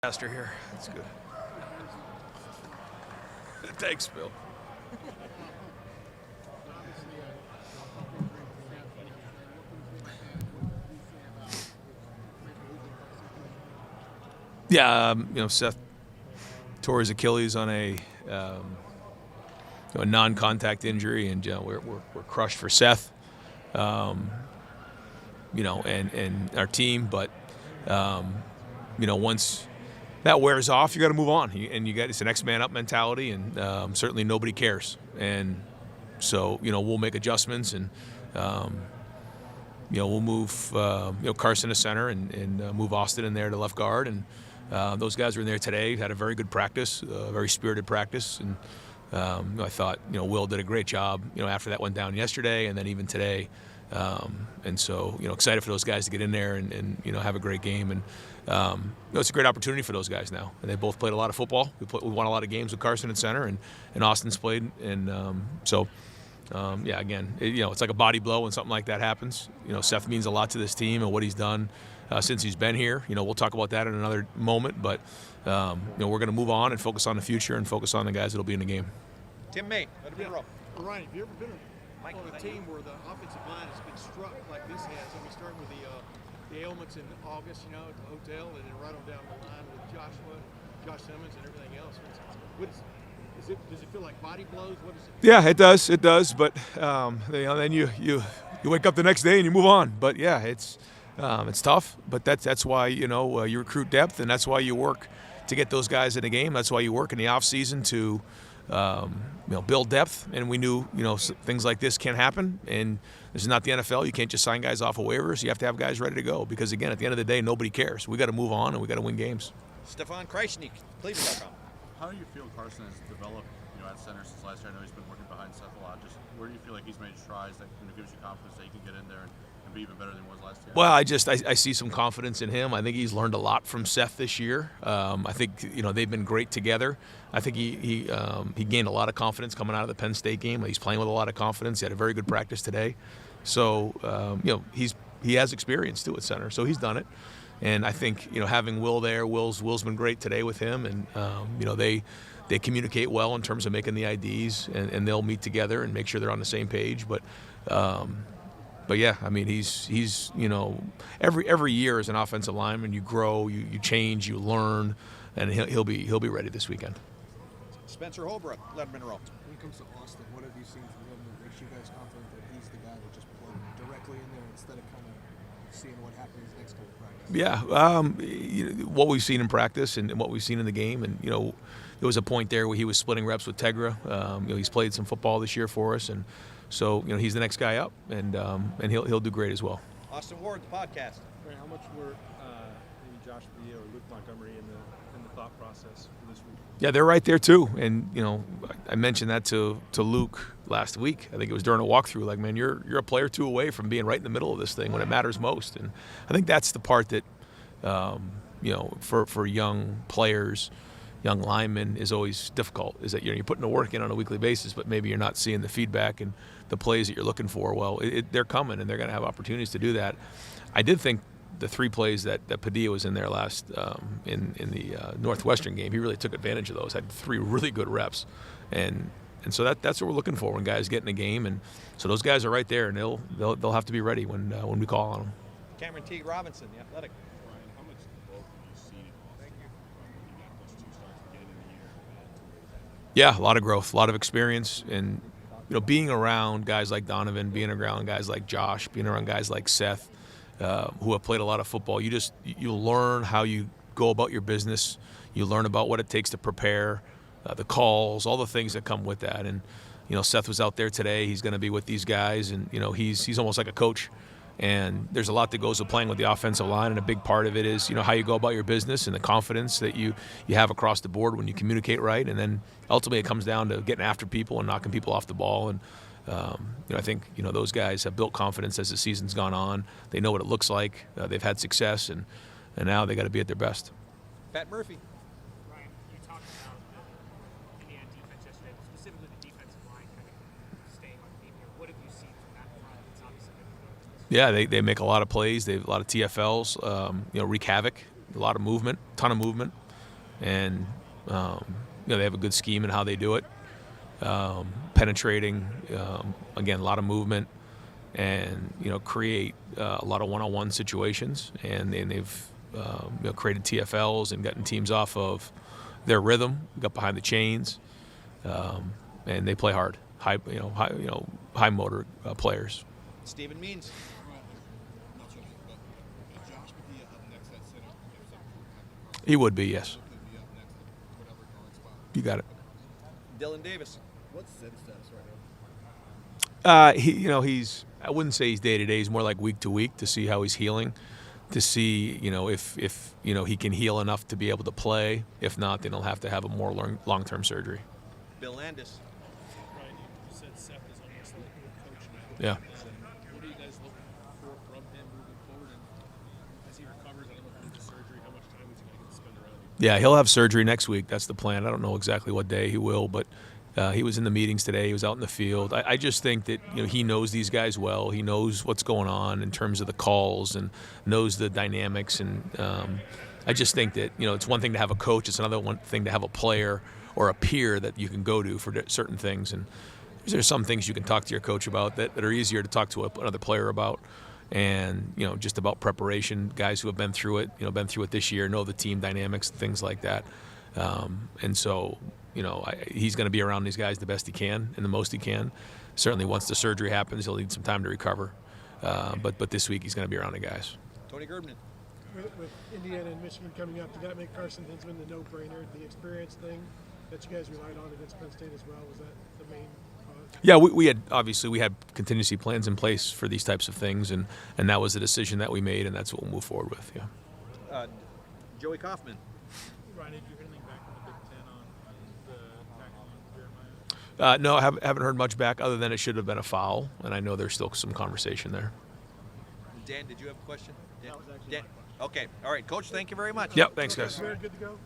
Faster here. That's good. Thanks, Bill. Yeah, Seth tore his Achilles on a non-contact injury, and we're crushed for Seth, and our team. But once that wears off, you got to move on, and it's an next man up mentality, and certainly nobody cares, and so we'll make adjustments, and we'll move Carson to center, and move Austin in there to left guard, and those guys were in there today, had a very good practice, very spirited practice, and I thought Will did a great job after that went down yesterday, and then even today. And so, excited for those guys to get in there and have a great game. And, it's a great opportunity for those guys now. And they both played a lot of football. We won a lot of games with Carson in center, and Austin's played. And again, it's like a body blow when something like that happens. Seth means a lot to this team and what he's done since he's been here. We'll talk about that in another moment. But, we're going to move on and focus on the future and focus on the guys that will be in the game. Tim May, let it be roll. Ryan, have you ever been on a team where the offensive line has been struck like this has? I mean, starting with the ailments in August, at the hotel, and then right on down the line with Josh Simmons, and everything else. Does it feel like body blows? What is it? Yeah, it does. It does. But then you wake up the next day and you move on. But yeah, it's tough. But that's why you recruit depth, and that's why you work to get those guys in the game. That's why you work in the off season to build depth, and we knew, things like this can happen, and this is not the NFL. You can't just sign guys off of waivers. You have to have guys ready to go because, again, at the end of the day, nobody cares. We got to move on, and we got to win games. Stefan Kreisnik, Cleveland.com. How do you feel Carson has developed, at center since last year? I know he's been working behind Seth a lot. Just where do you feel like he's made strides that gives you confidence that he can get in there and be even better than he was last year? Well, I see some confidence in him. I think he's learned a lot from Seth this year. I think they've been great together. I think he gained a lot of confidence coming out of the Penn State game. He's playing with a lot of confidence. He had a very good practice today. So he has experience too at center, so he's done it. And I think having Will there, Will's been great today with him, and they communicate well in terms of making the IDs, and they'll meet together and make sure they're on the same page. But yeah, I mean, he's every year as an offensive lineman, you grow, you change, you learn, and he'll be ready this weekend. Spencer Holbrook, Letterman roll. When it comes to Austin, what have you seen from him that makes you guys confident that he's the guy that just plugged directly in there instead of kind of seeing what happens next couple practice? Yeah, what we've seen in practice and what we've seen in the game, and there was a point there where he was splitting reps with Tegra. He's played some football this year for us, and so he's the next guy up, and he'll do great as well. Austin Ward, the podcast. Right, how much were maybe Josh Villa or Luke Montgomery in the thought process for this week? Yeah, they're right there too, and I mentioned that to Luke last week. I think it was during a walkthrough. Like, man, you're a player or two away from being right in the middle of this thing when it matters most, and I think that's the part that for young players, young linemen, is always difficult. Is that you're putting the work in on a weekly basis, but maybe you're not seeing the feedback and the plays that you're looking for. Well, they're coming, and they're going to have opportunities to do that. I did think the three plays that Padilla was in there last in the Northwestern game, he really took advantage of those. Had three really good reps, and so that's what we're looking for when guys get in the game. And so those guys are right there, and they'll have to be ready when we call on them. Cameron T. Robinson, The Athletic. Ryan, how much growth have you seen in Austin? You got those 2 starts beginning of the year. Yeah, a lot of growth, a lot of experience, and being around guys like Donovan, being around guys like Josh, being around guys like Seth, who have played a lot of football. You learn how you go about your business. You learn about what it takes to prepare, the calls, all the things that come with that. And Seth was out there today. He's going to be with these guys, and he's almost like a coach. And there's a lot that goes with playing with the offensive line, and a big part of it is how you go about your business and the confidence that you have across the board when you communicate right. And then ultimately it comes down to getting after people and knocking people off the ball. And I think those guys have built confidence as the season's gone on. They know what it looks like. They've had success, and now they got to be at their best. Pat Murphy. Ryan, you talked about the Indiana defense yesterday, but specifically the defensive line kind of staying on theme here. What have you seen from that front? It's obviously been Yeah, they make a lot of plays. They have a lot of TFLs. Wreak havoc. A lot of movement, ton of movement. and they have a good scheme in how they do it. Penetrating, again, a lot of movement, and create a lot of one-on-one situations, and they've created TFLs and gotten teams off of their rhythm, got behind the chains, and they play hard, high motor players. Stephen Means. He would be, yes. You got it. Dylan Davis. What's Sid's status right now? He's. I wouldn't say he's day to day. He's more like week to week to see how he's healing, to see if he can heal enough to be able to play. If not, then he'll have to have a more long-term surgery. Bill Landis. Ryan, you said Seth is almost like a coach now. Yeah. What are you guys looking for from him moving forward? And as he recovers, I don't know if he needs surgery, how much time is he going to get to spend around you? Yeah, he'll have surgery next week. That's the plan. I don't know exactly what day he will, but he was in the meetings today. He was out in the field. I just think that he knows these guys well. He knows what's going on in terms of the calls and knows the dynamics. And I just think that it's one thing to have a coach. It's another one thing to have a player or a peer that you can go to for certain things. And there's some things you can talk to your coach about that are easier to talk to another player about. And just about preparation, guys who have been through it, this year, know the team dynamics, things like that. And so, he's going to be around these guys the best he can and the most he can. Certainly, once the surgery happens, he'll need some time to recover. But this week, he's going to be around the guys. Tony Gerbman. With Indiana and Michigan coming up, did that make Carson Hinsman the no-brainer, the experience thing that you guys relied on against Penn State as well? Was that the main cause? Yeah, we had contingency plans in place for these types of things, and that was the decision that we made, and that's what we'll move forward with. Yeah. Joey Kaufman. Ryan, did you hear anything back from the Big Ten on the tackle on Jeremiah? No, I haven't heard much back other than it should have been a foul, and I know there's still some conversation there. Dan, did you have a question? Dan? Okay. All right, Coach, thank you very much. Yep, thanks, guys. Good to go.